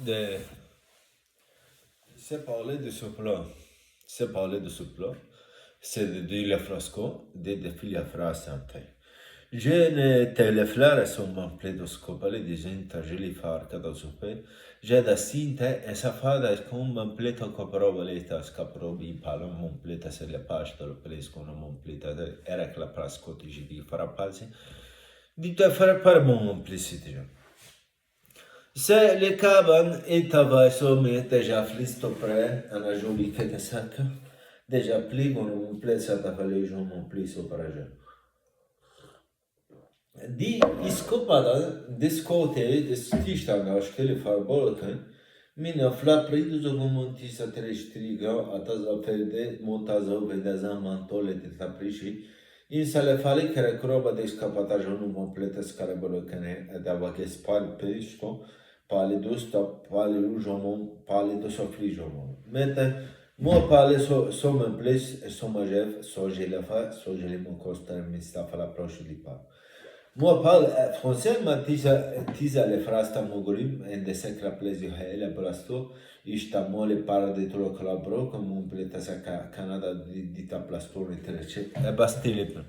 de, c'est parler de ce plat. C'est parler de ce plat. C'est de fresco, de figlia frasante. Gene teleflare sono pleidoscopale di gente geli farca da zupe. Jeda sinte e safada con completo coprovaleta scaprobi palo completa se le pastor prescono completa era che la prascoti di farapalsi. Di te fare per mon complicity. Se le caban et tavaso me déjà flisto pre ana jolie fête sac. Déjà pli mon plesa ta fale jo mon pli sopraje. Di iskopada diskote destiştanga aşkeli farbolken mina flapridu zogomonti sa treştriga ataza ferde montazo vedaza mantole de taprishi in sale fale kere kroba de skapatajon complete scaraboloken adava che spal pesco pale dosta pale lujomon pale do sofrijomon mete moi parler so me place so majev so jelafa so jelemo costa mista fala proche di pa. Moi, parle français, ma tisa le frasta mogolim, en de secra plezio hele brasto, ishta mole para de tolo calabro, come un pleta sa Canada di ta plastone trece, e bastilip.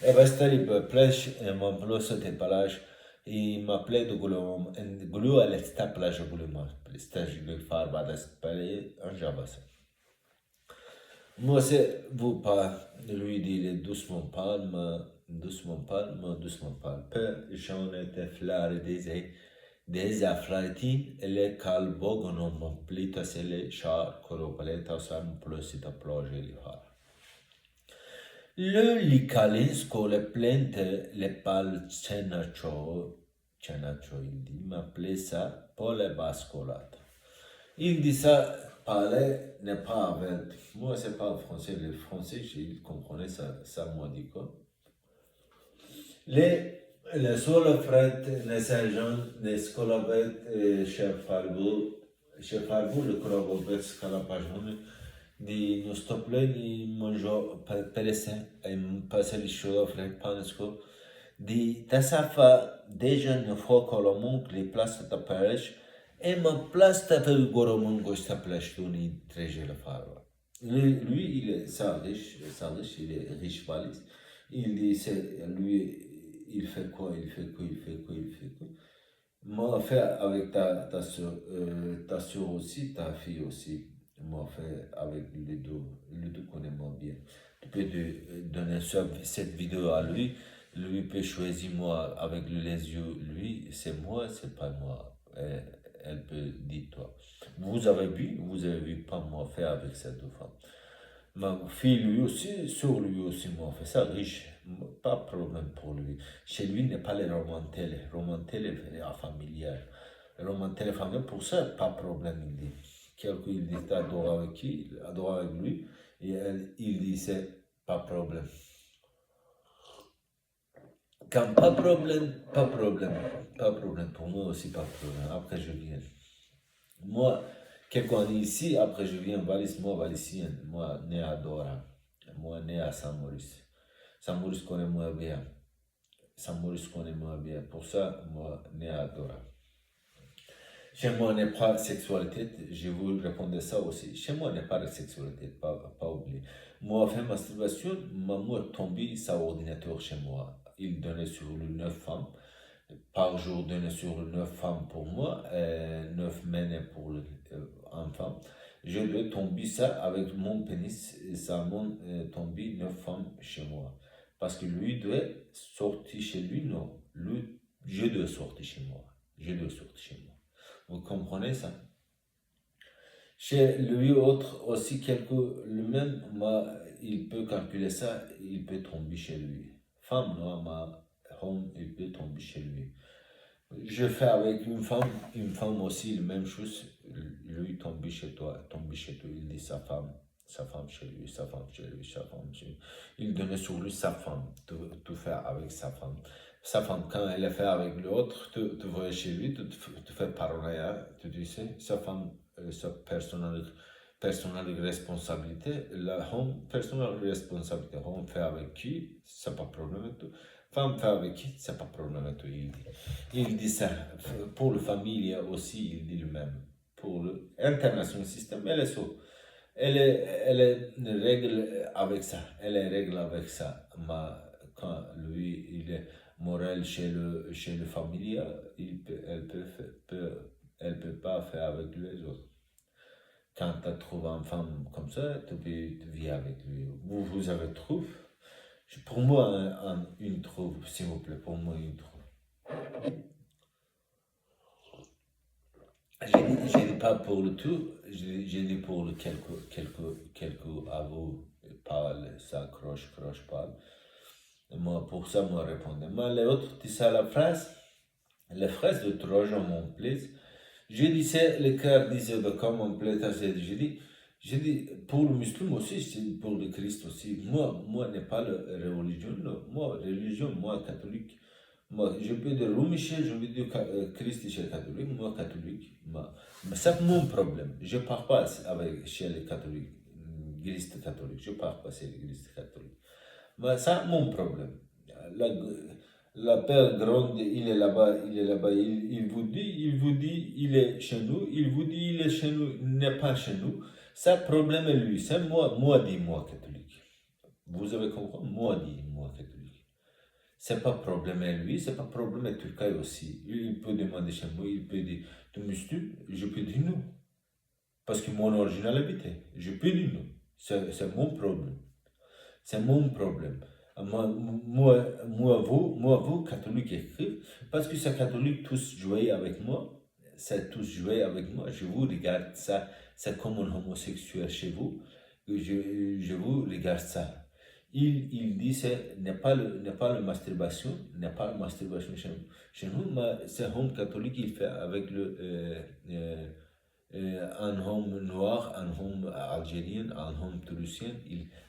E bastilip plej, ma bloso te palaj, i ma pledo gulom, en gulu ale sta plaj guloma, stage de farba da spale, en jabas. Moi, c'est vous pas, lui dit doucement palme, doucement palme, doucement palme. Peu j'en étais flare des afflatin, le calbogono complita se le char coropaleta sam plosita ploge li har. Le licalisco le plente le pal cenacho il dit, ma plessa pole bascolata. Il dit ça parlait n'est pas avec. Moi, c'est pas le français. Le français, il comprenait ça moi dit quoi. Le solo fret, le Saint-Jean, le scolabet, chef Fargo, le corobobet scalapajone, di non stople di mangiò perese, e passe li sciolofre panesco, di tasafa deja ne fuoco lo monk li plasta da peresh, e ma plasta per goromon gosta plastoni treje la farva. Lui, il est sadish, il est riche valise. Il dit, lui, il fait quoi, il fait quoi. Moi, fait avec ta soeur aussi, ta fille aussi. Moi, fait avec les deux connaît-moi bien. Tu peux donner cette vidéo à lui. Lui peut choisir moi avec les yeux. Lui, c'est moi, c'est pas moi. Elle peut dire toi. Vous avez vu pas moi faire avec ces deux femmes. Ma fille, lui aussi, sur lui aussi, moi, fait ça riche, pas de problème pour lui. Chez lui, il n'est pas les romantelles, c'est familial. Romantelle familial, pour ça, pas de problème, il dit. Quelqu'un, il dit, adore avec qui, adore avec lui, et elle, il dit, c'est pas de problème. Quand pas de problème, pas de problème, pas de problème, pour moi aussi, pas de problème. Après, je viens. Moi, quelqu'un ici, après je viens valise, moi valisien, moi né à Dora, moi né à Saint-Maurice. Saint-Maurice connaît moi bien. Saint-Maurice connaît moi bien. Pour ça, moi né à Dora. Chez moi n'est pas de sexualité, je vous répondre ça aussi. Chez moi n'est pas de sexualité, pas oublier. Moi, fait masturbation, moi tombé sa ordinateur chez moi. Il donnait sur le 9 femmes. Par jour, donnait sur 9 femmes pour moi, 9 mènes pour une femme. Je dois tomber ça avec mon pénis, ça m'a tombé 9 femmes chez moi. Parce que lui doit sortir chez lui, non. Lui, je dois sortir chez moi. Je dois sortir chez moi. Vous comprenez ça? Chez lui, autre aussi, le même, il peut calculer ça, il peut tomber chez lui. Femme, non, homme, il peut tomber chez lui. Je fais avec une femme aussi, la même chose. Lui tombe chez toi, il dit sa femme chez lui, sa femme chez lui, sa femme chez lui. Il donnait sur lui sa femme, tout faire avec sa femme. Sa femme, quand elle est fait avec l'autre, tu vois chez lui, tu fais paranoïa, tu dis, sa femme, sa personnelle responsabilité, la homme, personnelle responsabilité, on fait avec qui, c'est pas problème et tout. Femme fait avec qui, c'est pas problématique, il dit. Il dit ça. Pour la famille aussi, il dit le même. Pour l'international système, elle est ça. Elle est une règle avec ça. Elle est règle avec ça. Mais quand lui, il est moral chez le familier, elle peut pas faire avec les autres. Quand tu trouves une femme comme ça, tu vis avec lui. Vous avez trouvé. Pour moi, une trouve, s'il vous plaît, pour moi, une trouve. J'ai dit pas pour le tout, j'ai dit pour le quelques à vous parlent, ça croche, parle. Moi, pour ça, moi, répondais. Mais les autres, tu sais les phrases de Trojan m'ont plu. Je disais, le cœur disait de comment plaît à cette, j'ai dit, pour le musulman aussi, pour le Christ aussi. Moi, n'est pas la religion, moi, religion, moi, catholique. Moi, je peux dire Louis Michel, je veux dire Christ est catholique, moi, catholique. Mais c'est mon problème. Je ne pars pas avec, chez les catholiques, l'église catholique. Je ne pars pas chez l'église catholique. Mais c'est mon problème. La, la Père Grande, il est là-bas, il vous dit, il est chez nous, il vous dit, il est chez nous, il n'est pas chez nous. Ça, problème est lui, c'est moi, dis-moi, catholique. Vous avez compris? Moi, dis-moi, catholique. C'est pas problème à lui, c'est pas problème à Turquie aussi. Il peut demander chez moi, il peut dire, tu me suis, je peux dire non. Parce que mon originalité, je peux dire non. C'est mon problème. C'est mon problème. Vous, catholiques, écrivez, parce que ces catholiques tous jouaient avec moi, c'est tous joué avec moi, je vous regarde ça, c'est comme un homosexuel chez vous, je vous regarde ça. Il dit c'est n'est pas la masturbation, n'est pas la masturbation chez nous, mais c'est homme catholique, il fait avec un homme noir, un homme algérien, un homme tunisien,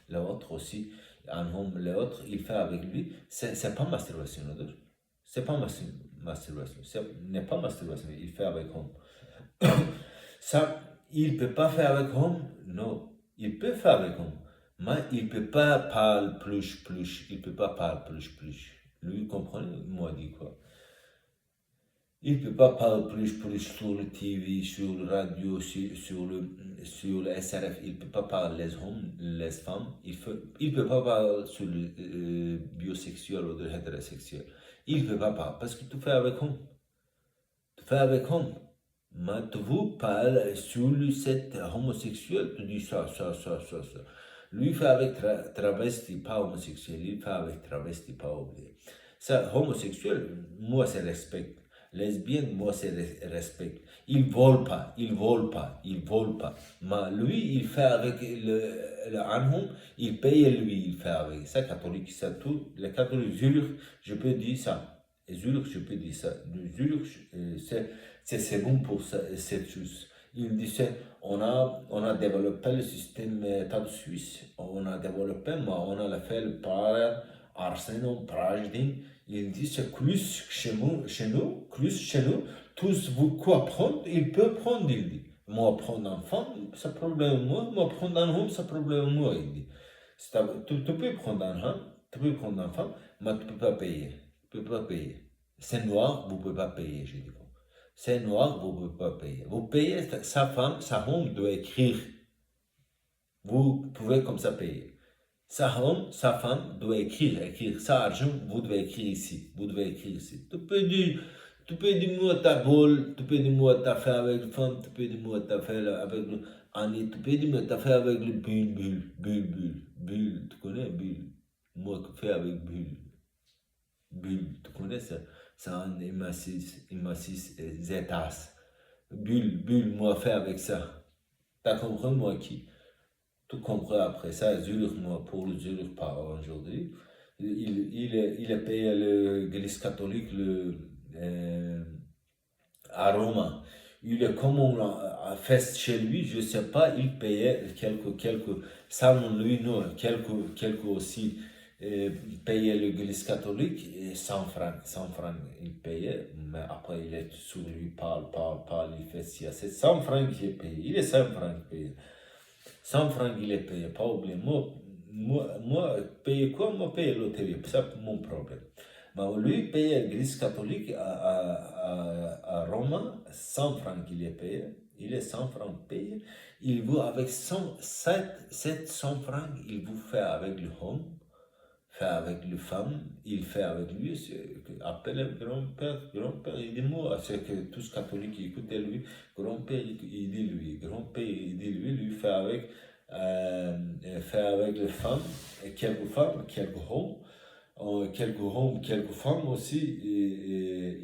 l'autre aussi, un homme, l'autre, il fait avec lui. C'est pas masturbation, c'est pas masturbation, ce n'est pas masturbation, il fait avec homme. Ça, il peut pas faire avec homme, non, il peut faire avec homme, mais il peut pas parler plus, il peut pas parler plus. Lui, comprenez, moi, dit quoi? Il ne peut pas parler plus sur le TV, sur le radio, sur le SRF. Il ne peut pas parler les hommes, les femmes. Il peut pas parler sur le biosexuel ou le hétérosexuel. Il ne peut pas parler parce que tu fais avec homme. Tu fais avec homme. Mais tu vous parles sur cet homosexuel, tu dis ça. Lui fait avec travesti, pas homosexuel. Il fait avec travesti, pas oublié. Ça, homosexuel, moi, c'est respect. Lesbienne, moi, c'est respect. Il vole pas. Mais lui, il fait avec le homme, il paye lui, il fait avec. Ça, catholique, ça tout. Les catholiques, Zurich, je peux dire ça. Et Zurich, je peux dire ça. Zurich, c'est bon pour ça, cette chose. Il disait, on a développé le système État de Suisse, on a développé, mais on a fait le par Arsenal, Prajdin. Il dit, c'est plus chez nous, tous vous quoi prendre, il peut prendre, il dit. Moi, prendre un femme, c'est problème moi prendre un homme, c'est problème moi, il dit. Tu peux prendre un homme, tu peux prendre un femme, mais tu peux pas payer. Tu peux pas payer. C'est noir, vous ne pouvez pas payer, je dis. C'est noir, vous ne pouvez pas payer. Vous payez, sa femme, sa homme doit écrire. Vous pouvez comme ça payer. Sa homme, sa femme doit écrire. Sa argent, vous devez écrire ici. Tu peux dire moi ta bol, tu peux dire moi ta fait avec le femme, tu peux dire moi ta fait avec le Annie, tu peux dire moi ta fait avec le bulle. Tu connais bulle? Moi, je fais avec bulle. Bulle, tu connais ça? C'est un hémacis zétas. Bulle, moi, fait avec ça. T'as compris, moi, qui? Tu comprends après ça, Zurich, moi, pour le Zurich, par aujourd'hui. Il a payé l'église catholique à Rome. Il est comme on a fait chez lui, je ne sais pas, il payait quelques, ça non lui, non, quelques aussi payait l'église catholique, et 100 francs il payait, mais après il est sur lui, parle, il fait ci, c'est 100 francs qu'il est payé, il est 100 francs payé. 100 francs il est payé, pas oublier, moi, payer quoi, moi payer loterie, c'est mon problème. Mais lui paye l'église catholique à Rome, 100 francs qu'il est payé. Il est 100 francs payé. Il vous, avec 700 francs, il vous fait avec le homme, fait avec le femme, il fait avec lui, appelle grand-père, il dit moi, c'est que tous catholiques écoutent lui, grand-père, il dit lui, grand-père, il dit lui, lui fait avec les femmes, quelques hommes, quelques femmes aussi,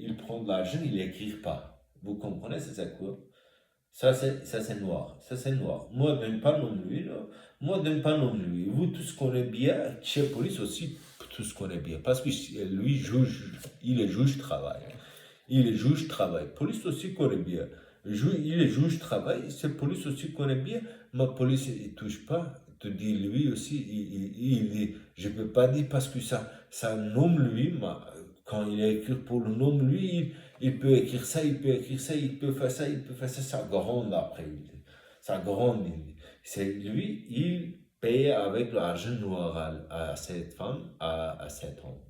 il prend de l'argent, il n'écrit pas. Vous comprenez, c'est ça quoi? Ça c'est noir. Ça c'est noir. Moi, je n'aime pas non lui, là. Moi, je n'aime pas non lui. Vous tous connaissez bien, chez police aussi, tous connaissent bien. Parce que lui, juge, il est juge travail. Il est juge travail. Police aussi connaît bien. Il est juge travail, c'est police aussi connaît bien. Ma police, il touche pas. Te dit lui aussi, il dit, je peux pas dire parce que ça nomme lui, mais quand il est écrit pour le nom lui, il peut écrire ça, il peut écrire ça, il peut faire ça, il peut faire ça, ça gronde après. Ça gronde. C'est lui, il paye avec l'argent noir à cette femme, à cet homme.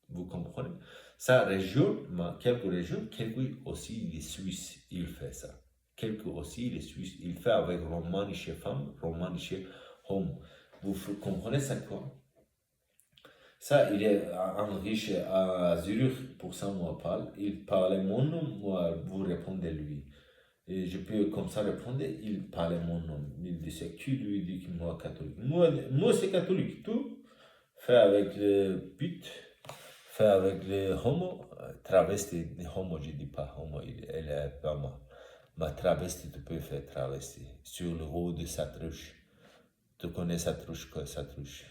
Vous comprenez? Sa région, quelques régions, quelques aussi les Suisses, il fait ça. Quelques aussi les Suisses, il fait avec romanische femme, romanische homme. Vous comprenez ça quoi? Ça, il est un riche à Zurich, pour ça moi parle. Il parle mon nom, moi vous répondez lui. Et je peux comme ça répondre, il parle mon nom. Il dit c'est qui lui dit que moi catholique. Moi c'est catholique, tout. Fait avec le pute, fait avec les homos, travesti, les homos, je dis pas homo, elle est pas moi. Ma travesti, tu peux faire travesti sur le haut de sa truche. Tu connais sa truche, quoi, sa truche.